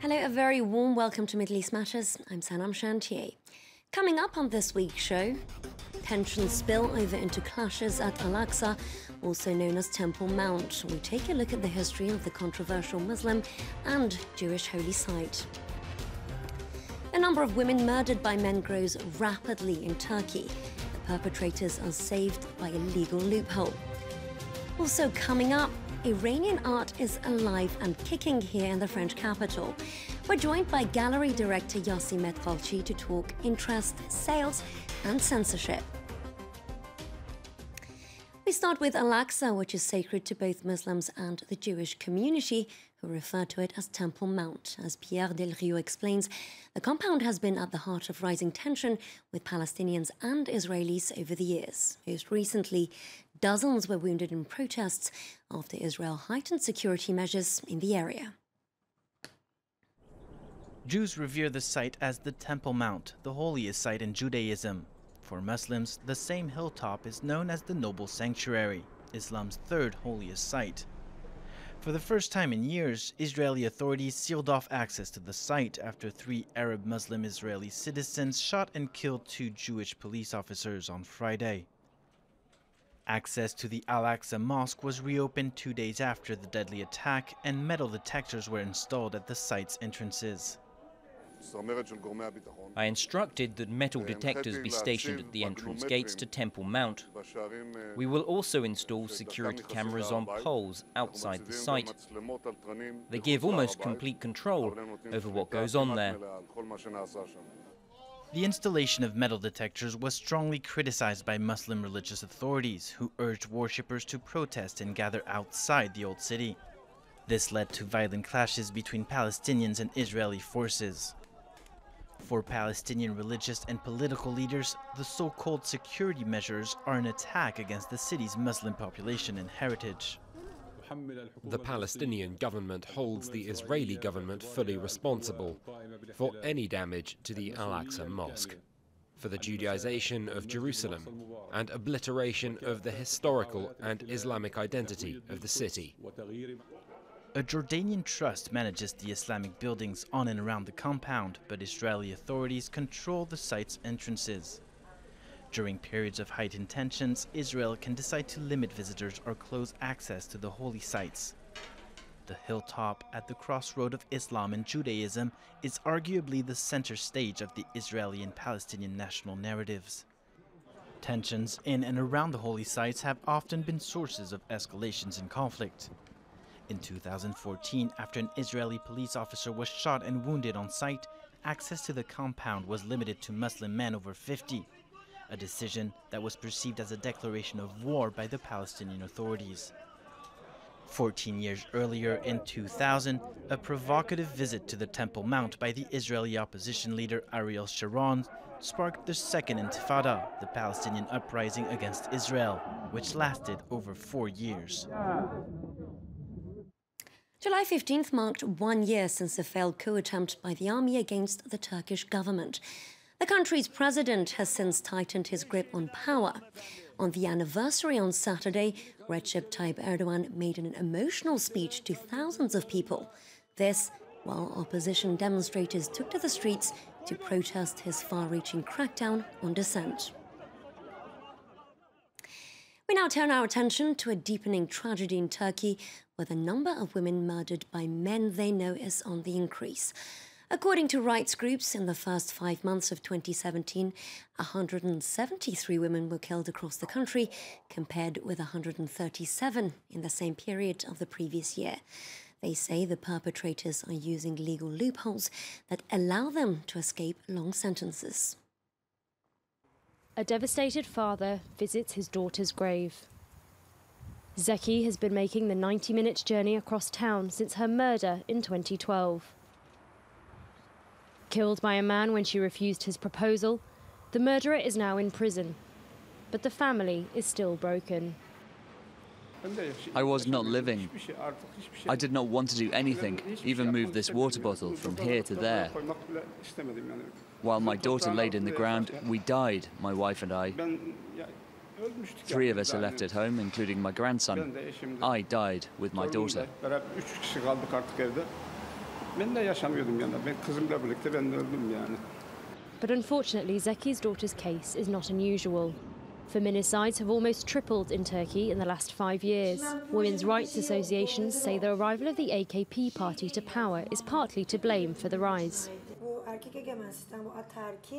Hello, a very warm welcome to Middle East Matters. I'm Sanam Shantier. Coming up on this week's show, tensions spill over into clashes at Aqsa, also known as Temple Mount. We take a look at the history of the controversial Muslim and Jewish holy site. The number of women murdered by men grows rapidly in Turkey. The perpetrators are saved by a legal loophole. Also coming up, Iranian art is alive and kicking here in the French capital. We're joined by gallery director Yassi Metghalchi to talk interest, sales and censorship. We start with Aqsa, which is sacred to both Muslims and the Jewish community, who refer to it as Temple Mount. As Pierre Del Rio explains, the compound has been at the heart of rising tension with Palestinians and Israelis over the years. Most recently, dozens were wounded in protests after Israel heightened security measures in the area. Jews revere the site as the Temple Mount, the holiest site in Judaism. For Muslims, the same hilltop is known as the Noble Sanctuary, Islam's third holiest site. For the first time in years, Israeli authorities sealed off access to the site after 3 Arab Muslim Israeli citizens shot and killed 2 Jewish police officers on Friday. Access to the Al-Aqsa Mosque was reopened 2 days after the deadly attack, and metal detectors were installed at the site's entrances. I instructed that metal detectors be stationed at the entrance gates to Temple Mount. We will also install security cameras on poles outside the site. They give almost complete control over what goes on there. The installation of metal detectors was strongly criticized by Muslim religious authorities, who urged worshippers to protest and gather outside the old city. This led to violent clashes between Palestinians and Israeli forces. For Palestinian religious and political leaders, the so-called security measures are an attack against the city's Muslim population and heritage. The Palestinian government holds the Israeli government fully responsible for any damage to the Al-Aqsa Mosque, for the Judaization of Jerusalem and obliteration of the historical and Islamic identity of the city. A Jordanian trust manages the Islamic buildings on and around the compound, but Israeli authorities control the site's entrances. During periods of heightened tensions, Israel can decide to limit visitors or close access to the holy sites. The hilltop at the crossroad of Islam and Judaism is arguably the center stage of the Israeli and Palestinian national narratives. Tensions in and around the holy sites have often been sources of escalations and conflict. In 2014, after an Israeli police officer was shot and wounded on site, access to the compound was limited to Muslim men over 50, a decision that was perceived as a declaration of war by the Palestinian authorities. 14 years earlier, in 2000, a provocative visit to the Temple Mount by the Israeli opposition leader Ariel Sharon sparked the Second Intifada, the Palestinian uprising against Israel, which lasted over 4 years. July 15th marked 1 year since the failed coup attempt by the army against the Turkish government. The country's president has since tightened his grip on power. On the anniversary on Saturday, Recep Tayyip Erdogan made an emotional speech to thousands of people. This while opposition demonstrators took to the streets to protest his far-reaching crackdown on dissent. We now turn our attention to a deepening tragedy in Turkey, where the number of women murdered by men they know is on the increase. According to rights groups, in the first 5 months of 2017, 173 women were killed across the country, compared with 137 in the same period of the previous year. They say the perpetrators are using legal loopholes that allow them to escape long sentences. A devastated father visits his daughter's grave. Zeki has been making the 90-minute journey across town since her murder in 2012. Killed by a man when she refused his proposal, the murderer is now in prison. But the family is still broken. I was not living. I did not want to do anything, even move this water bottle from here to there. While my daughter laid in the ground, we died, my wife and I. 3 of us are left at home, including my grandson. I died with my daughter. But unfortunately, Zeki's daughter's case is not unusual. Feminicides have almost tripled in Turkey in the last 5 years. Women's rights associations say the arrival of the AKP party to power is partly to blame for the rise.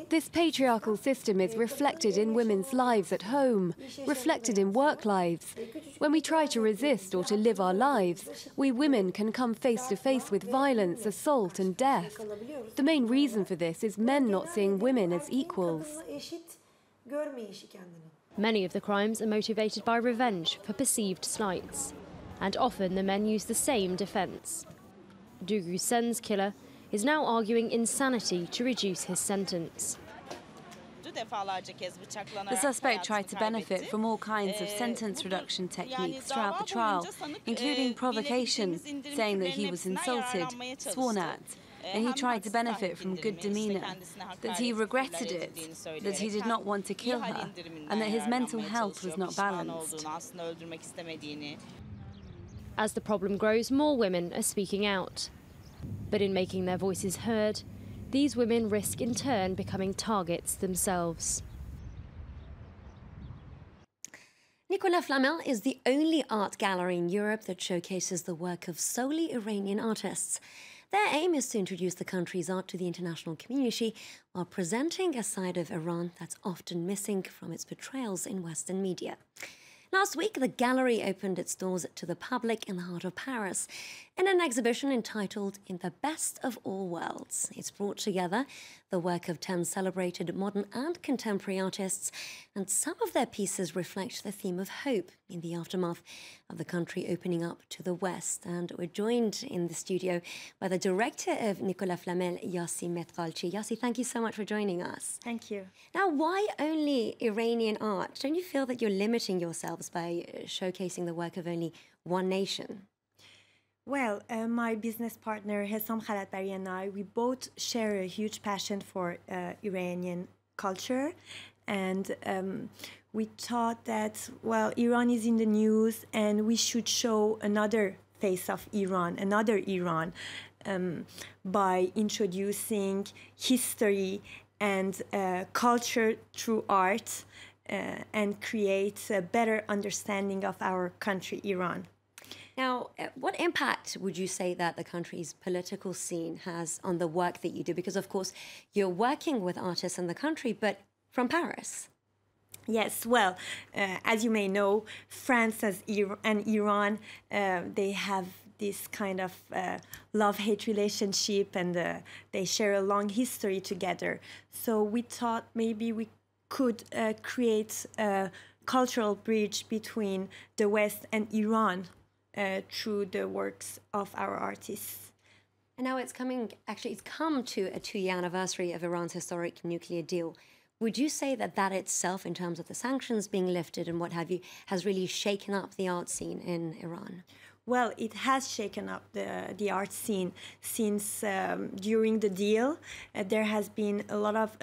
This patriarchal system is reflected in women's lives at home, reflected in work lives. When we try to resist or to live our lives, we women can come face to face with violence, assault and death. The main reason for this is men not seeing women as equals. Many of the crimes are motivated by revenge for perceived slights, and often the men use the same defence. Duygu Sen's killer is now arguing insanity to reduce his sentence. The suspect tried to benefit from all kinds of sentence reduction techniques throughout the trial, including provocation, saying that he was insulted, sworn at, and he tried to benefit from good demeanour, that he regretted it, that he did not want to kill her, and that his mental health was not balanced. As the problem grows, more women are speaking out. But in making their voices heard, these women risk in turn becoming targets themselves. Nicolas Flamel is the only art gallery in Europe that showcases the work of solely Iranian artists. Their aim is to introduce the country's art to the international community while presenting a side of Iran that's often missing from its portrayals in Western media. Last week, the gallery opened its doors to the public in the heart of Paris in an exhibition entitled In the Best of All Worlds. It's brought together the work of 10 celebrated modern and contemporary artists, and some of their pieces reflect the theme of hope in the aftermath of the country opening up to the West. And we're joined in the studio by the director of Nicolas Flamel, Yassi Metghalchi. Yassi, thank you so much for joining us. Thank you. Now, why only Iranian art? Don't you feel that you're limiting yourselves by showcasing the work of only one nation? Well, my business partner, Hessam Khalatbari, and I, we both share a huge passion for Iranian culture. And we thought that, well, Iran is in the news and we should show another face of Iran, another Iran, by introducing history and culture through art and create a better understanding of our country, Iran. Now, what impact would you say that the country's political scene has on the work that you do? Because, of course, you're working with artists in the country, but from Paris. Yes, well, as you may know, France and Iran, they have this kind of love-hate relationship, and they share a long history together. So we thought maybe we could create a cultural bridge between the West and Iran through the works of our artists. And now it's come to a 2-year anniversary of Iran's historic nuclear deal. Would you say that that itself, in terms of the sanctions being lifted and what have you, has really shaken up the art scene in Iran? Well, it has shaken up the art scene since during the deal. There has been a lot of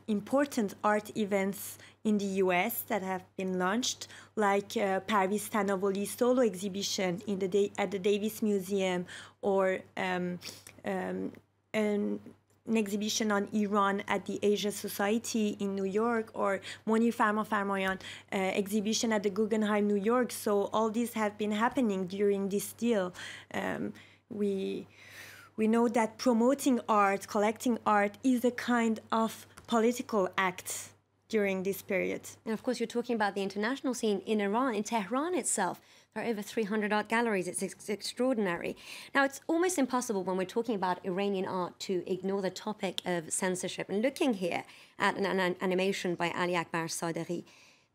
important art events in the US that have been launched, like Parviz Tanavoli's solo exhibition at the Davis Museum, or an exhibition on Iran at the Asia Society in New York, or Monir Farmayan exhibition at the Guggenheim, New York. So all these have been happening during this deal. We know that promoting art, collecting art, is a kind of political act during this period. And of course, you're talking about the international scene in Iran, in Tehran itself. There are over 300 art galleries. It's extraordinary. Now, it's almost impossible when we're talking about Iranian art to ignore the topic of censorship. And looking here at an animation by Ali Akbar Sadeghi,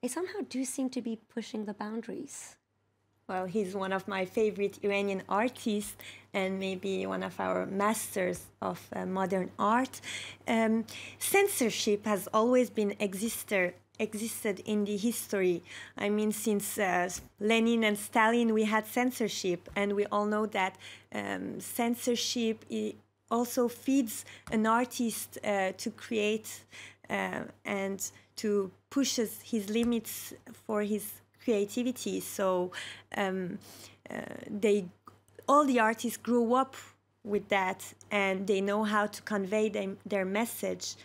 they somehow do seem to be pushing the boundaries. Well, he's one of my favorite Iranian artists and maybe one of our masters of modern art. Censorship has always been existed in the history. I mean, since Lenin and Stalin, we had censorship, and we all know that censorship also feeds an artist to create and to push his limits for his creativity. So all the artists grew up with that, and they know how to convey their message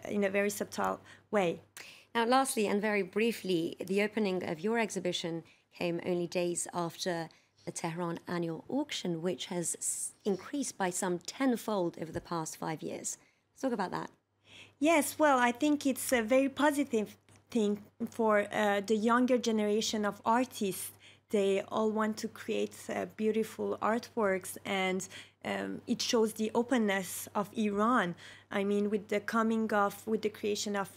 in a very subtle way. Now, lastly, and very briefly, the opening of your exhibition came only days after the Tehran annual auction, which has increased by some tenfold over the past 5 years. Let's talk about that. Yes, well, I think it's a very positive thing for the younger generation of artists. They all want to create beautiful artworks, and it shows the openness of Iran. I mean, with the creation of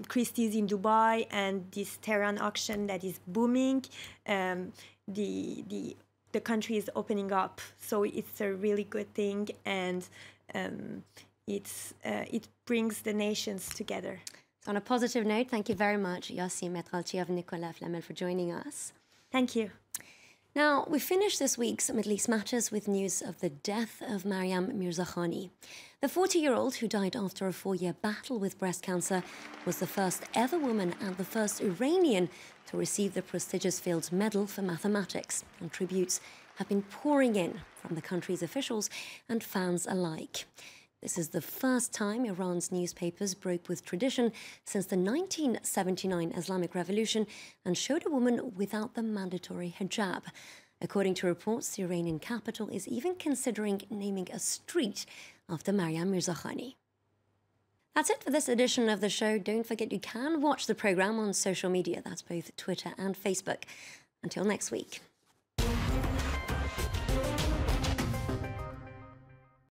Christie's in Dubai and this Tehran auction that is booming, the country is opening up. So it's a really good thing, and it brings the nations together. So on a positive note, thank you very much, Yassi Metghalchi of Nicolas Flamel, for joining us. Thank you. Now, we finished this week's Middle East Matters with news of the death of Maryam Mirzakhani. The 40-year-old, who died after a 4-year battle with breast cancer, was the first ever woman and the first Iranian to receive the prestigious Fields Medal for mathematics, and tributes have been pouring in from the country's officials and fans alike. This is the first time Iran's newspapers broke with tradition since the 1979 Islamic Revolution and showed a woman without the mandatory hijab. According to reports, the Iranian capital is even considering naming a street after Maryam Mirzakhani. That's it for this edition of the show. Don't forget you can watch the programme on social media. That's both Twitter and Facebook. Until next week.